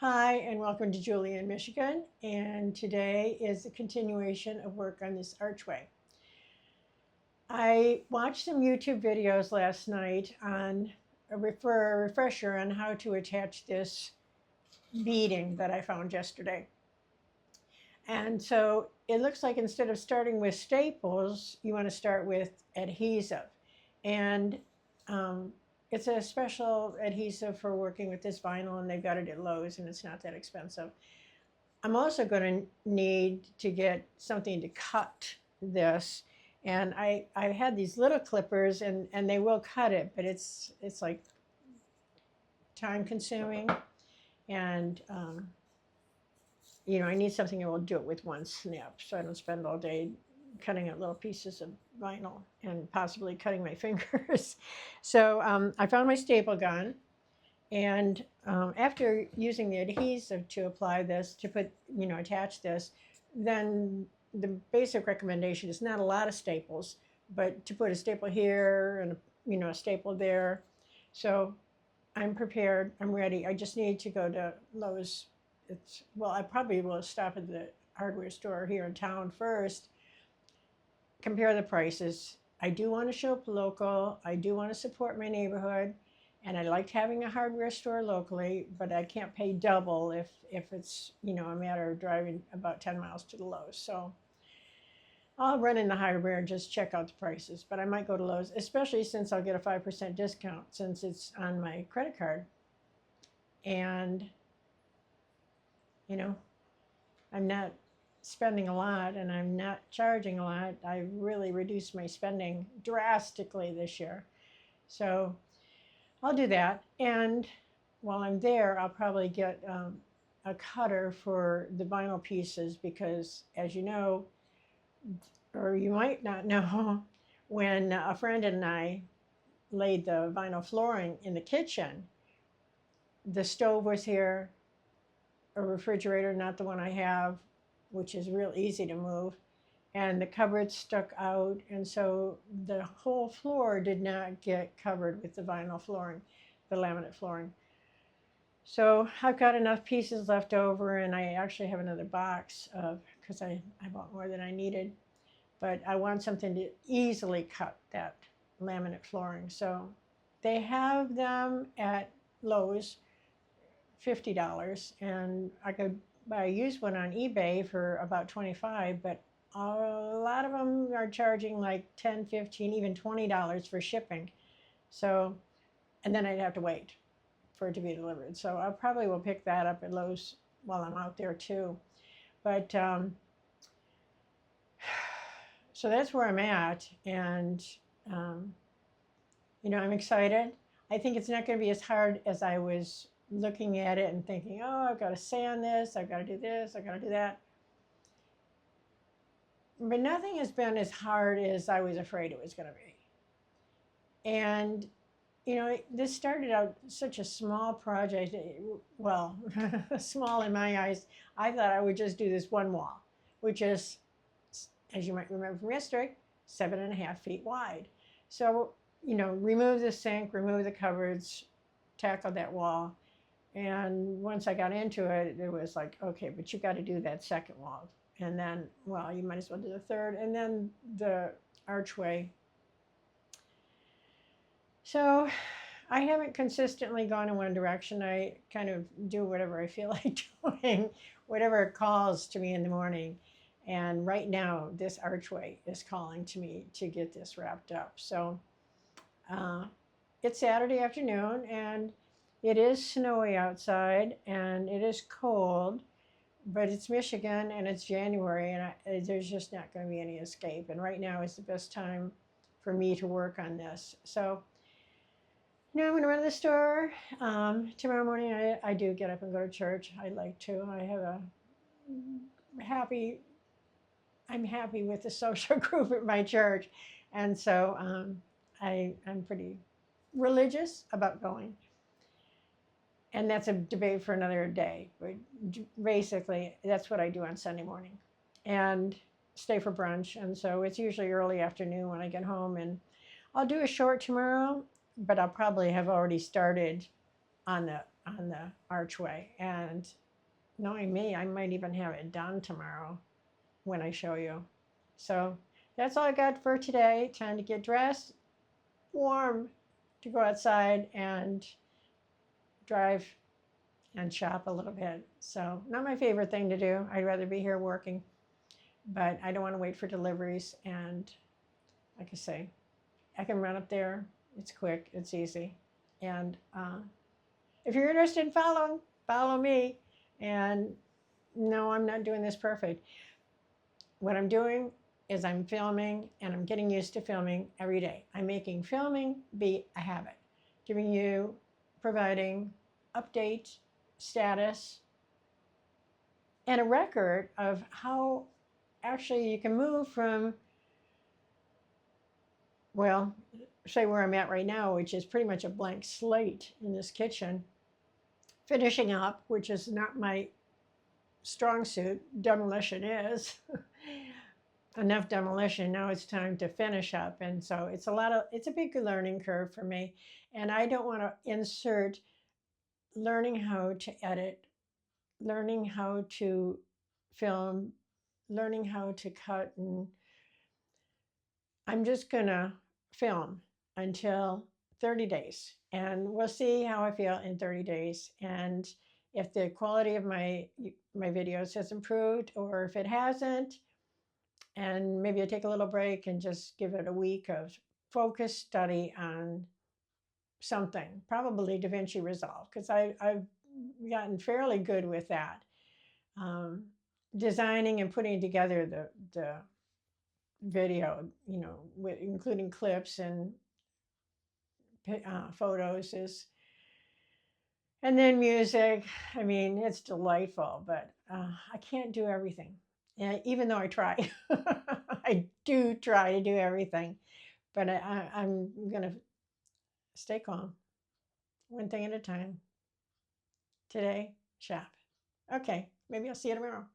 Hi, and welcome to Julian, Michigan. And today is a continuation of work on this archway. I watched some YouTube videos last night on for a refresher on how to attach this beading that I found yesterday. And so it looks like instead of starting with staples, you want to start with adhesive. And it's a special adhesive for working with this vinyl, and they've got it at Lowe's, and it's not that expensive. I'm also going to need to get something to cut this. And I had these little clippers, and they will cut it, but it's like time consuming. And, I need something that will do it with one snap so I don't spend all day cutting out little pieces of vinyl and possibly cutting my fingers. So I found my staple gun. And after using the adhesive to apply this, to attach this, then the basic recommendation is not a lot of staples, but to put a staple here and a staple there. So I'm prepared. I'm ready. I just need to go to Lowe's. I probably will stop at the hardware store here in town first, compare the prices. I do want to shop local. I do want to support my neighborhood. And I liked having a hardware store locally, but I can't pay double if it's, a matter of driving about 10 miles to the Lowe's. So I'll run in the hardware and just check out the prices. But I might go to Lowe's, especially since I'll get a 5% discount since it's on my credit card. And, I'm not spending a lot and I'm not charging a lot. I really reduced my spending drastically this year. So I'll do that. And while I'm there, I'll probably get a cutter for the vinyl pieces because, as you know, or you might not know, when a friend and I laid the vinyl flooring in the kitchen, the stove was here, a refrigerator, not the one I have, which is real easy to move, and the cupboard stuck out, and so the whole floor did not get covered with the vinyl flooring, the laminate flooring. So I've got enough pieces left over, and I actually have another box because I bought more than I needed, but I want something to easily cut that laminate flooring. So they have them at Lowe's, $50, and I could buy a used one on eBay for about $25, but a lot of them are charging like $10, $15, even $20 for shipping. So, and then I'd have to wait for it to be delivered. So I probably will pick that up at Lowe's while I'm out there too. But so that's where I'm at, and I'm excited. I think it's not going to be as hard as I was looking at it and thinking, oh, I've got to sand this, I've got to do this, I've got to do that. But nothing has been as hard as I was afraid it was going to be. And, this started out such a small project. Well, small in my eyes. I thought I would just do this one wall, which is, as you might remember from yesterday, 7.5 feet wide. So, remove the sink, remove the cupboards, tackle that wall. And once I got into it, it was like, okay, but you got to do that second wall. And then, well, you might as well do the third. And then the archway. So I haven't consistently gone in one direction. I kind of do whatever I feel like doing, whatever calls to me in the morning. And right now, this archway is calling to me to get this wrapped up. So it's Saturday afternoon, and it is snowy outside, and it is cold, but it's Michigan, and it's January, and there's just not going to be any escape. And right now is the best time for me to work on this. So, I'm going to run to the store. Tomorrow morning, I do get up and go to church. I like to. I have I'm happy with the social group at my church. And so I'm pretty religious about going. And that's a debate for another day. But basically, that's what I do on Sunday morning. And stay for brunch. And so it's usually early afternoon when I get home. And I'll do a short tomorrow, but I'll probably have already started on on the Archway. And knowing me, I might even have it done tomorrow when I show you. So that's all I got for today. Time to get dressed, warm, to go outside and drive and shop a little bit. So not my favorite thing to do. I'd rather be here working, but I don't want to wait for deliveries. And like I say, I can run up there. It's quick, it's easy. And if you're interested in following, follow me. And no, I'm not doing this perfect. What I'm doing is I'm filming, and I'm getting used to filming every day. I'm making filming be a habit, giving you, providing update, status, and a record of how actually you can move from, well, say where I'm at right now, which is pretty much a blank slate in this kitchen, finishing up, which is not my strong suit. Demolition is. Enough demolition. Now it's time to finish up. And so it's a big learning curve for me. And I don't want to insert learning how to edit, learning how to film, learning how to cut. And I'm just going to film until 30 days. And we'll see how I feel in 30 days. And if the quality of my videos has improved, or if it hasn't, and maybe I take a little break and just give it a week of focused study on something, probably DaVinci Resolve, because I've gotten fairly good with that. Designing and putting together the video, including clips and photos and then music. I mean, it's delightful, but I can't do everything. And even though I try, I do try to do everything, but I'm going to stay calm, one thing at a time. Today, shop. Okay, maybe I'll see you tomorrow.